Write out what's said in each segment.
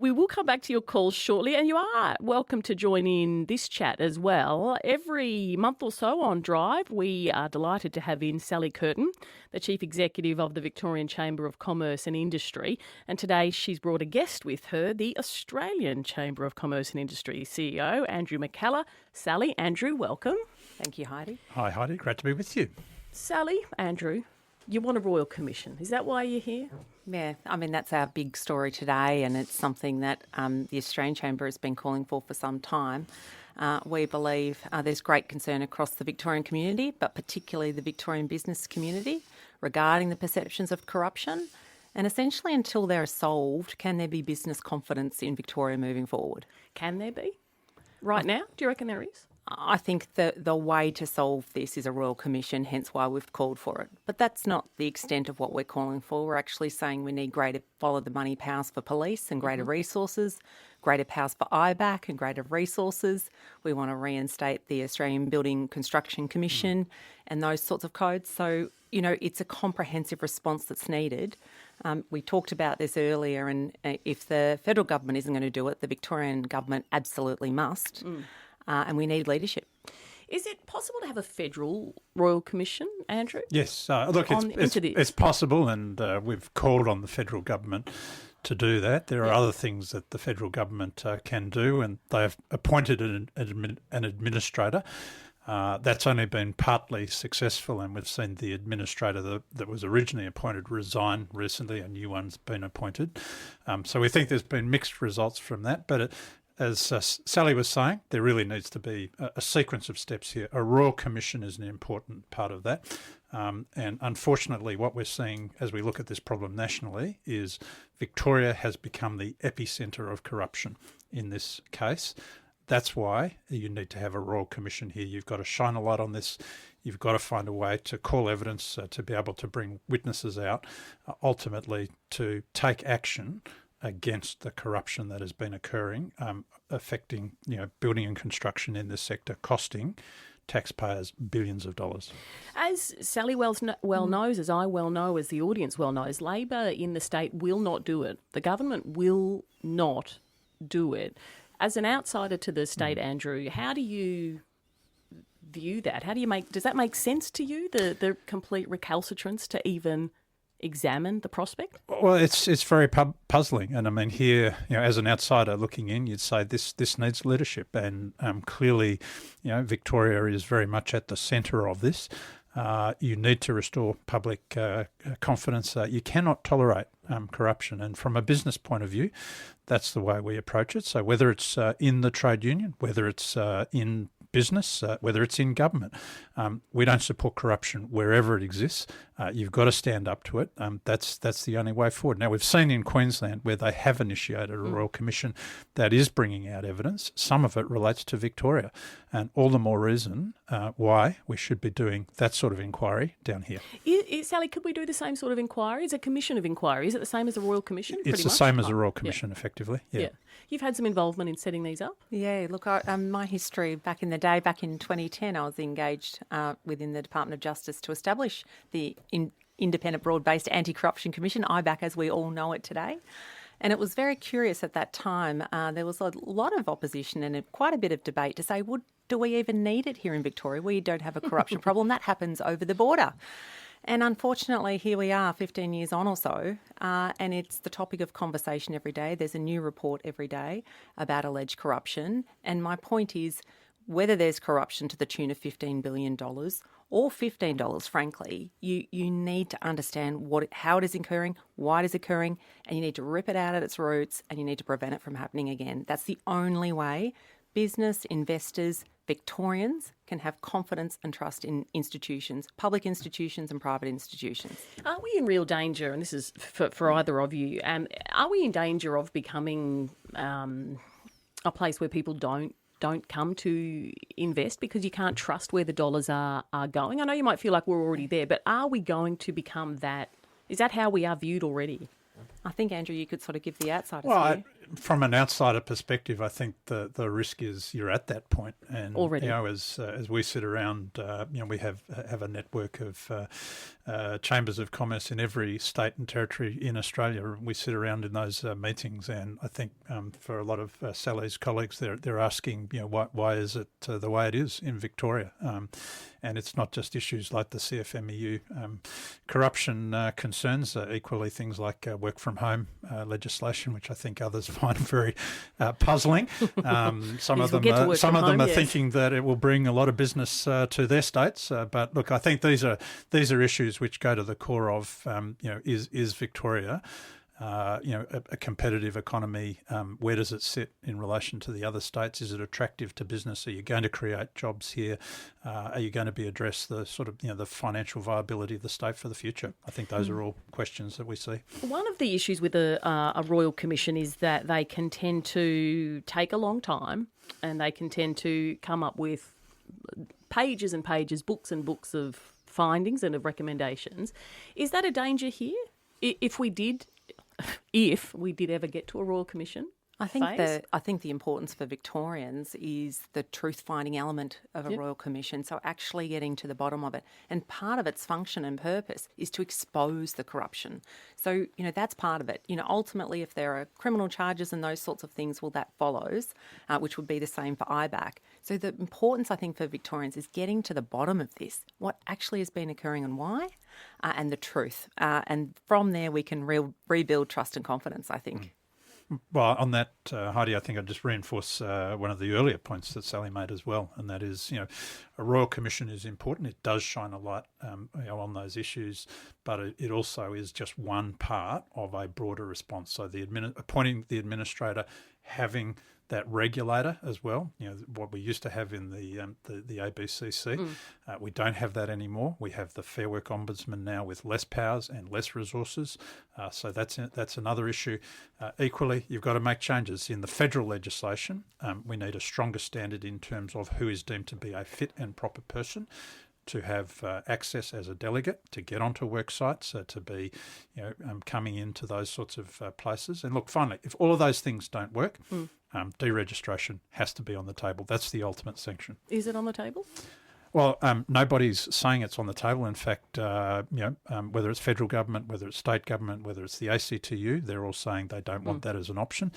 We will come back to your calls shortly, and you are welcome to join in this chat as well. Every month or so on Drive, we are delighted to have in Sally Curtin, the Chief Executive of the Victorian Chamber of Commerce and Industry. And today she's brought a guest with her, the Australian Chamber of Commerce and Industry CEO, Andrew McKellar. Sally, Andrew, welcome. Thank you, Heidi. Hi, Heidi. Great to be with you. Sally, Andrew, you want a Royal Commission. Is that why you're here? Yeah, I mean, that's our big story today, and it's something that the Australian Chamber has been calling for some time. We believe there's great concern across the Victorian community, but particularly the Victorian business community, regarding the perceptions of corruption. And essentially, until they're solved, can there be business confidence in Victoria moving forward? Can there be? Right now? Do you reckon there is? I think the way to solve this is a Royal Commission, hence why we've called for it. But that's not the extent of what we're calling for. We're actually saying we need greater follow-the-money powers for police and greater resources, greater powers for IBAC and greater resources. We want to reinstate the Australian Building Construction Commission and those sorts of codes. So, you know, it's a comprehensive response that's needed. We talked about this earlier, and if the federal government isn't going to do it, the Victorian government absolutely must. And we need leadership. Is it possible to have a federal Royal Commission, Andrew? Yes. Look, it's possible, and we've called on the federal government to do that. There are other things that the federal government can do, and they have appointed an administrator. That's only been partly successful, and we've seen the administrator that was originally appointed resign recently. A new one's been appointed. So we think there's been mixed results from that, but as Sally was saying, there really needs to be a sequence of steps here. A Royal Commission is an important part of that. And unfortunately, what we're seeing as we look at this problem nationally is Victoria has become the epicentre of corruption in this case. That's why you need to have a Royal Commission here. You've got to shine a light on this. You've got to find a way to call evidence, to be able to bring witnesses out, ultimately to take action against the corruption that has been occurring, affecting building and construction in this sector, costing taxpayers billions of dollars. As Sally well knows, as I well know, as the audience well knows, Labor in the state will not do it. The government will not do it. As an outsider to the state, Andrew, how do you view that? Does that make sense to you, the complete recalcitrance to even examine the prospect? Well, it's very puzzling, and I mean here, as an outsider looking in, you'd say this needs leadership, and clearly, Victoria is very much at the centre of this. You need to restore public confidence. You cannot tolerate corruption, and from a business point of view, that's the way we approach it. So whether it's in the trade union, whether it's in business, whether it's in government, we don't support corruption wherever it exists. You've got to stand up to it. That's the only way forward. Now, we've seen in Queensland where they have initiated a Royal Commission that is bringing out evidence. Some of it relates to Victoria, and all the more reason why we should be doing that sort of inquiry down here. Sally, could we do the same sort of inquiry? Is a commission of inquiry? Is it the same as a Royal Commission? It's the same as a Royal Commission, effectively. Yeah. You've had some involvement in setting these up? Yeah, look, my history back in the day, back in 2010, I was engaged within the Department of Justice to establish the Independent Broad-Based Anti-Corruption Commission, IBAC as we all know it today. And it was very curious at that time. There was a lot of opposition and quite a bit of debate to say, do we even need it here in Victoria? We don't have a corruption problem. That happens over the border. And unfortunately, here we are 15 years on or so, and it's the topic of conversation every day. There's a new report every day about alleged corruption. And my point is, whether there's corruption to the tune of $15 billion or $15, frankly, you need to understand how it is occurring, why it is occurring, and you need to rip it out at its roots, and you need to prevent it from happening again. That's the only way business, investors, Victorians can have confidence and trust in institutions, public institutions and private institutions. Are we in real danger, and this is for either of you, are we in danger of becoming a place where people don't come to invest because you can't trust where the dollars are going? I know you might feel like we're already there, but are we going to become that? Is that how we are viewed already? I think, Andrew, you could sort of give the outsider's view. From an outsider perspective, I think the risk is you're at that point, and already, as we sit around, we have a network of chambers of commerce in every state and territory in Australia. We sit around in those meetings, and I think for a lot of Sally's colleagues, they're asking, why is it the way it is in Victoria? And it's not just issues like the CFMEU corruption concerns, equally things like work from home legislation, which I think others find very puzzling. Some of them are thinking that it will bring a lot of business to their states. But look, I think these are issues which go to the core of is Victoria a competitive economy? Where does it sit in relation to the other states? Is it attractive to business? Are you going to create jobs here? Are you going to be address the sort of the financial viability of the state for the future? I think those are all questions that we see. One of the issues with a Royal Commission is that they can tend to take a long time, and they can tend to come up with pages and pages, books and books of findings and of recommendations. Is that a danger here? If we did ever get to a Royal Commission? I think the importance for Victorians is the truth-finding element of a Royal Commission, so actually getting to the bottom of it. And part of its function and purpose is to expose the corruption. So, that's part of it. Ultimately, if there are criminal charges and those sorts of things, well, that follows, which would be the same for IBAC. So the importance, I think, for Victorians is getting to the bottom of this, what actually has been occurring and why, and the truth. And from there, we can rebuild trust and confidence, I think. Well, on that, Heidi, I think I'd just reinforce one of the earlier points that Sally made as well, and that is, a Royal Commission is important. It does shine a light on those issues, but it also is just one part of a broader response. So appointing the administrator, having that regulator as well, what we used to have in the ABCC. We don't have that anymore. We have the Fair Work Ombudsman now with less powers and less resources. So that's another issue. Equally, you've got to make changes. In the federal legislation, we need a stronger standard in terms of who is deemed to be a fit and proper person to have access as a delegate, to get onto work sites, to be coming into those sorts of places. And look, finally, if all of those things don't work, deregistration has to be on the table. That's the ultimate sanction. Is it on the table? Well, nobody's saying it's on the table. In fact, whether it's federal government, whether it's state government, whether it's the ACTU, they're all saying they don't want that as an option.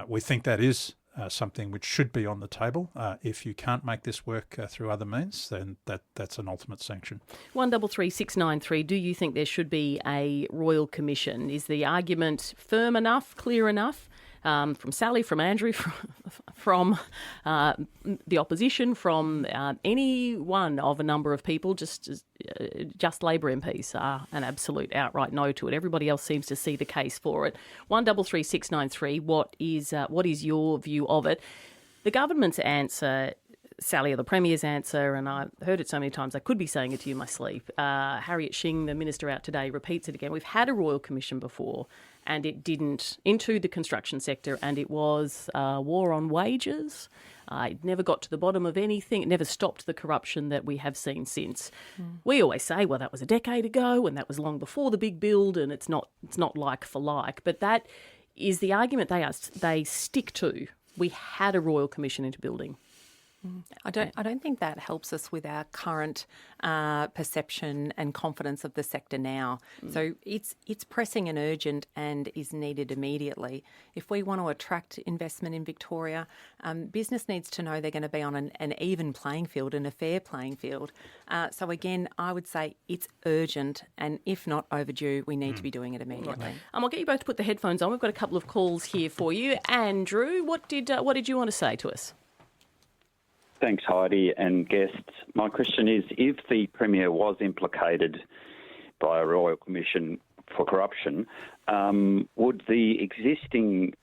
We think that is something which should be on the table. If you can't make this work through other means, then that's an ultimate sanction. 133693, do you think there should be a Royal Commission? Is the argument firm enough, clear enough? From Sally, from Andrew, from the opposition, from any one of a number of people, just Labor MPs are an absolute outright no to it. Everybody else seems to see the case for it. 133693, what is your view of it? The government's answer, Sally, or the Premier's answer, and I've heard it so many times I could be saying it to you in my sleep. Harriet Shing, the Minister out today, repeats it again. We've had a Royal Commission before, and it didn't into the construction sector, and it was war on wages. It never got to the bottom of anything. It never stopped the corruption that we have seen since. We always say, well, that was a decade ago, and that was long before the big build, and it's not like for like. But that is the argument they stick to. We had a Royal Commission into building. I don't think that helps us with our current perception and confidence of the sector now. So it's pressing and urgent and is needed immediately. If we want to attract investment in Victoria, business needs to know they're going to be on an even playing field and a fair playing field. So again, I would say it's urgent, and if not overdue, we need to be doing it immediately. Right. I'll get you both to put the headphones on. We've got a couple of calls here for you. Andrew, what did you want to say to us? Thanks, Heidi and guests. My question is, if the Premier was implicated by a Royal Commission for corruption, would the existing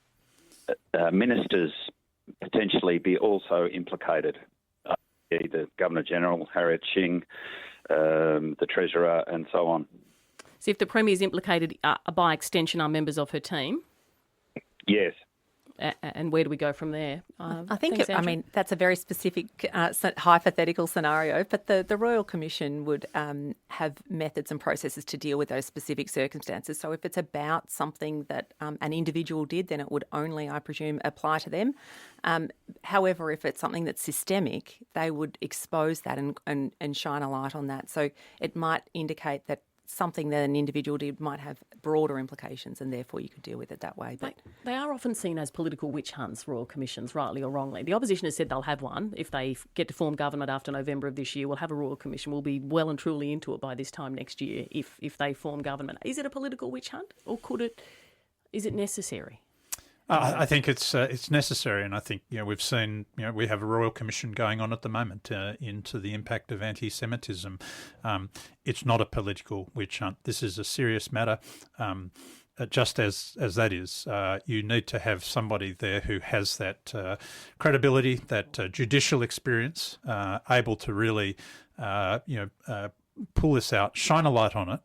ministers potentially be also implicated? The Governor-General, Harriet Shing, the Treasurer and so on. So if the Premier is implicated, by extension, are members of her team? Yes. And where do we go from there? I think, that's a very specific hypothetical scenario, but the Royal Commission would have methods and processes to deal with those specific circumstances. So if it's about something that an individual did, then it would only, I presume, apply to them. However, if it's something that's systemic, they would expose that and shine a light on that. So it might indicate that something that an individual did might have broader implications, and therefore you could deal with it that way. But they are often seen as political witch hunts, royal commissions, rightly or wrongly. The opposition has said they'll have one. If they get to form government after November of this year, we'll have a royal commission. We'll be well and truly into it by this time next year if they form government. Is it a political witch hunt, or is it necessary? I think it's necessary, and I think we've seen we have a royal commission going on at the moment into the impact of anti-Semitism. It's not a political witch hunt. This is a serious matter. Just as that is, you need to have somebody there who has that credibility, that judicial experience, able to really pull this out, shine a light on it,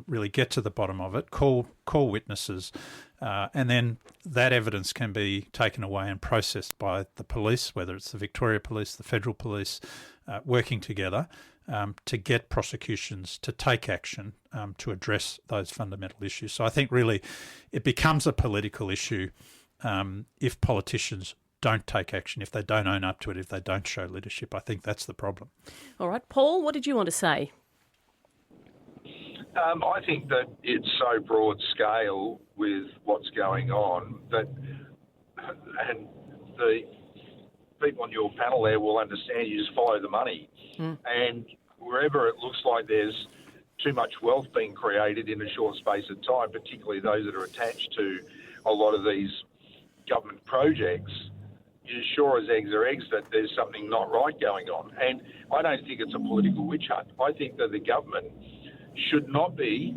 really get to the bottom of it, call witnesses, and then that evidence can be taken away and processed by the police, whether it's the Victoria Police, the Federal Police, working together to get prosecutions to take action to address those fundamental issues. So I think really it becomes a political issue if politicians don't take action, if they don't own up to it, if they don't show leadership. I think that's the problem. All right. Paul, what did you want to say? I think that it's so broad scale with what's going on that, and the people on your panel there will understand, you just follow the money. And wherever it looks like there's too much wealth being created in a short space of time, particularly those that are attached to a lot of these government projects, you're sure as eggs are eggs that there's something not right going on. And I don't think it's a political witch hunt. I think that the government should not be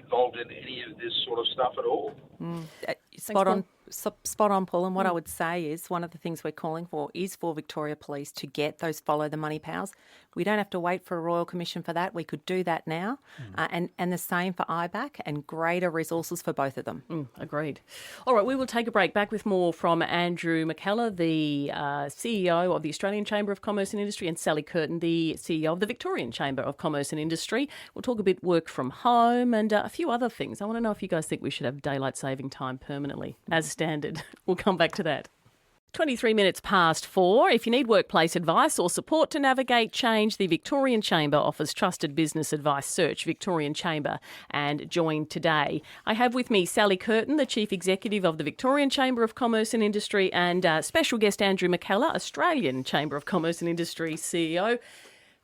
involved in any of this sort of stuff at all. Spot on, Paul. And what I would say is one of the things we're calling for is for Victoria Police to get those follow the money powers. We don't have to wait for a Royal Commission for that. We could do that now. And the same for IBAC, and greater resources for both of them. Agreed. All right, we will take a break. Back with more from Andrew McKellar, the CEO of the Australian Chamber of Commerce and Industry, and Sally Curtin, the CEO of the Victorian Chamber of Commerce and Industry. We'll talk a bit work from home and a few other things. I want to know if you guys think we should have daylight saving time permanently as standard. We'll come back to that. 23 minutes past 4. If you need workplace advice or support to navigate change, the Victorian Chamber offers trusted business advice. Search Victorian Chamber and join today. I have with me Sally Curtin, the Chief Executive of the Victorian Chamber of Commerce and Industry, and special guest Andrew McKellar, Australian Chamber of Commerce and Industry CEO.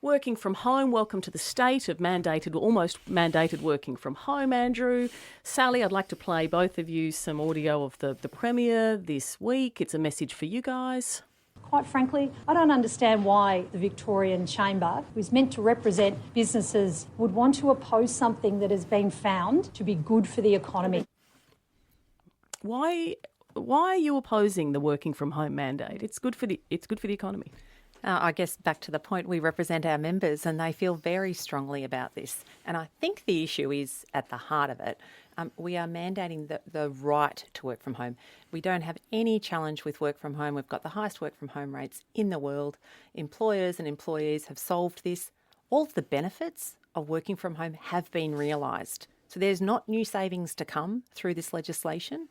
Working from home, welcome to the state of mandated, almost mandated working from home, Andrew. Sally, I'd like to play both of you some audio of the Premier this week. It's a message for you guys. Quite frankly, I don't understand why the Victorian Chamber, who is meant to represent businesses, would want to oppose something that has been found to be good for the economy. Why are you opposing the working from home mandate? It's good for the economy. I guess back to the point, we represent our members and they feel very strongly about this. And I think the issue is at the heart of it. We are mandating the right to work from home. We don't have any challenge with work from home. We've got the highest work from home rates in the world. Employers and employees have solved this. All of the benefits of working from home have been realised. So there's not new savings to come through this legislation.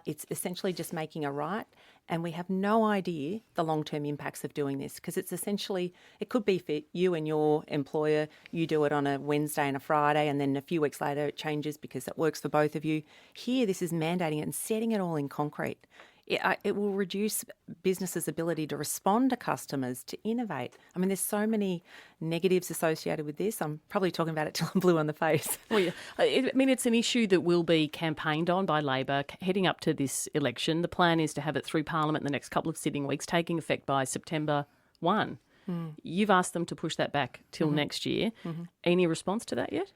It's essentially just making a right. And we have no idea the long-term impacts of doing this, because it's essentially, it could be for you and your employer, you do it on a Wednesday and a Friday, and then a few weeks later it changes because it works for both of you. Here, this is mandating it and setting it all in concrete. It will reduce businesses' ability to respond to customers, to innovate. I mean, there's so many negatives associated with this. I'm probably talking about it till I'm blue on the face. Well, yeah. It's an issue that will be campaigned on by Labor heading up to this election. The plan is to have it through Parliament in the next couple of sitting weeks, taking effect by September 1. You've asked them to push that back till next year. Any response to that yet?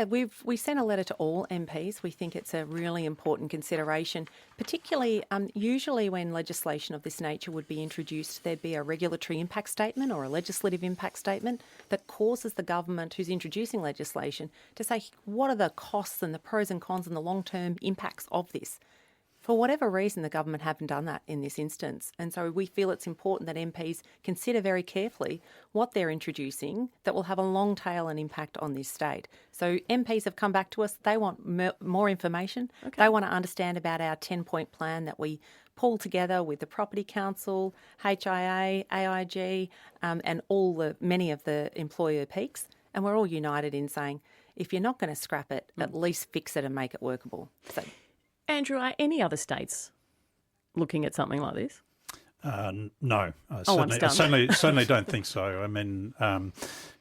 We sent a letter to all MPs. We think it's a really important consideration, particularly usually when legislation of this nature would be introduced, there'd be a regulatory impact statement or a legislative impact statement that causes the government who's introducing legislation to say what are the costs and the pros and cons and the long-term impacts of this. For whatever reason, the government haven't done that in this instance. And so we feel it's important that MPs consider very carefully what they're introducing that will have a long tail and impact on this state. So MPs have come back to us. They want more information. Okay. They want to understand about our 10-point plan that we pulled together with the Property Council, HIA, AIG, and many of the employer peaks. And we're all united in saying if you're not going to scrap it, at least fix it and make it workable. So, Andrew, are any other states looking at something like this? No, I certainly don't think so. I mean, I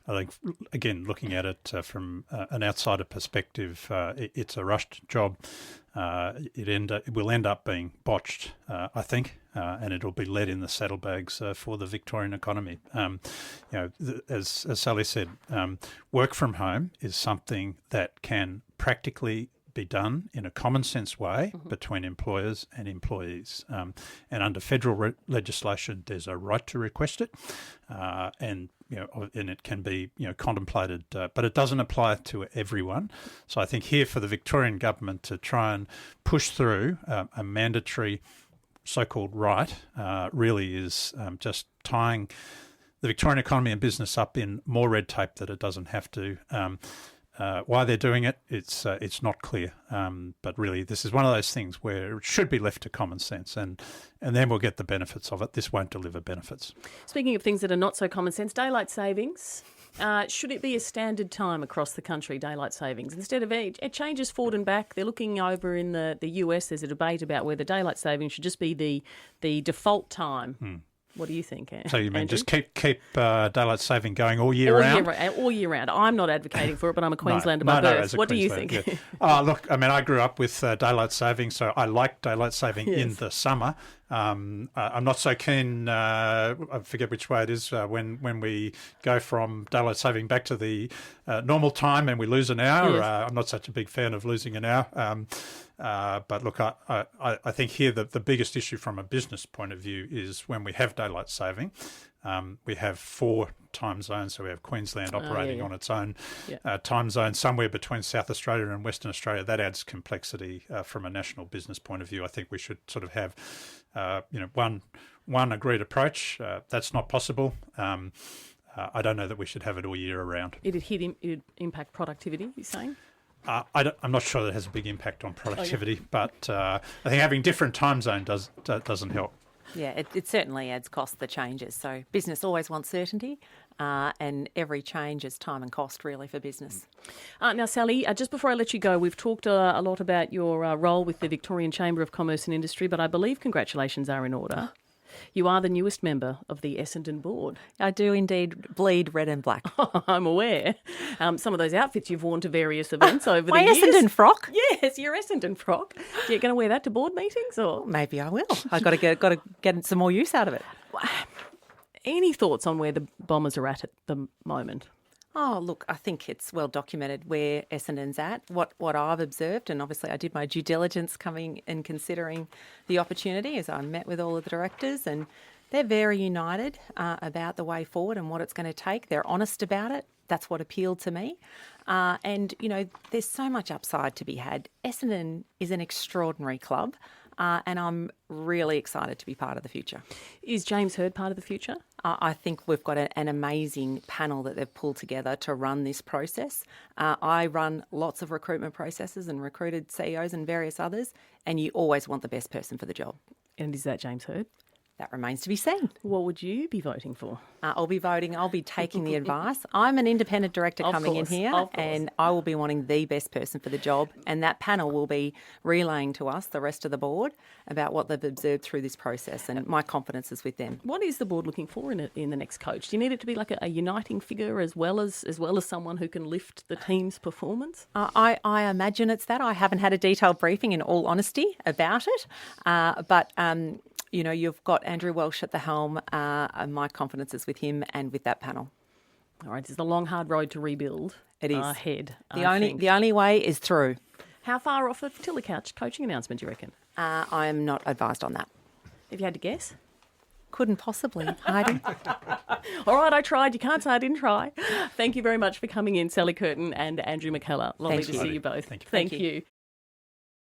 think, again, looking at it from an outsider perspective, it's a rushed job. It will end up being botched, I think, and it'll be led in the saddlebags for the Victorian economy. As Sally said, work from home is something that can practically be done in a common sense way between employers and employees. And under federal legislation, there's a right to request it, and it can be contemplated, but it doesn't apply to everyone. So I think here for the Victorian government to try and push through a mandatory so-called right really is just tying the Victorian economy and business up in more red tape that it doesn't have to. Why they're doing it, it's not clear. But really, this is one of those things where it should be left to common sense, and then we'll get the benefits of it. This won't deliver benefits. Speaking of things that are not so common sense, daylight savings. Should it be a standard time across the country, daylight savings? Instead of it changes forward and back. They're looking over in the US. There's a debate about whether daylight savings should just be the default time. What do you think, Andrew? So you mean just keep daylight saving going all year round? All year round. I'm not advocating for it, but I'm a Queenslander by birth. What do you think? Yeah. Look, I mean, I grew up with daylight saving, so I like daylight saving in the summer. I'm not so keen, I forget which way it is, when we go from daylight saving back to the normal time and we lose an hour. Yes. I'm not such a big fan of losing an hour. But look, I think here the biggest issue from a business point of view is when we have daylight saving, we have 4 time zones. So we have Queensland operating on its own time zone somewhere between South Australia and Western Australia. That adds complexity from a national business point of view. I think we should sort of have one agreed approach. That's not possible. I don't know that we should have it all year around. It'd impact productivity, you're saying? I'm not sure that it has a big impact on productivity, but I think having different time zone doesn't help. Yeah, it certainly adds cost, the changes. So business always wants certainty, and every change is time and cost really for business. Now, Sally, just before I let you go, we've talked a lot about your role with the Victorian Chamber of Commerce and Industry, but I believe congratulations are in order. You are the newest member of the Essendon board. I do indeed bleed red and black. I'm aware. Some of those outfits you've worn to various events over the years. My Essendon frock? Yes, your Essendon frock. You're going to wear that to board meetings, or maybe I will. I've got to get some more use out of it. Any thoughts on where the Bombers are at the moment? Oh, look, I think it's well documented where Essendon's at. What I've observed, and obviously I did my due diligence coming and considering the opportunity as I met with all of the directors, and they're very united about the way forward and what it's going to take. They're honest about it. That's what appealed to me. And, there's so much upside to be had. Essendon is an extraordinary club. And I'm really excited to be part of the future. Is James Hird part of the future? I think we've got an amazing panel that they've pulled together to run this process. I run lots of recruitment processes and recruited CEOs and various others, and you always want the best person for the job. And is that James Hird? That remains to be seen. What would you be voting for? I'll be taking the advice. I'm an independent director coming in here, and I will be wanting the best person for the job. And that panel will be relaying to us, the rest of the board, about what they've observed through this process, and my confidence is with them. What is the board looking for in the next coach? Do you need it to be like a uniting figure as well as someone who can lift the team's performance? I imagine it's that. I haven't had a detailed briefing, in all honesty, about it, but you've got Andrew Welsh at the helm. My confidence is with him and with that panel. All right, it's a long, hard road to rebuild. It is. Ahead. The only way is through. How far off a Tilly Couch coaching announcement do you reckon? I am not advised on that. If you had to guess? Couldn't possibly, Heidi. All right, I tried. You can't say I didn't try. Thank you very much for coming in, Sally Curtin and Andrew McKellar. Lovely to see you both. Thank you. Thank you.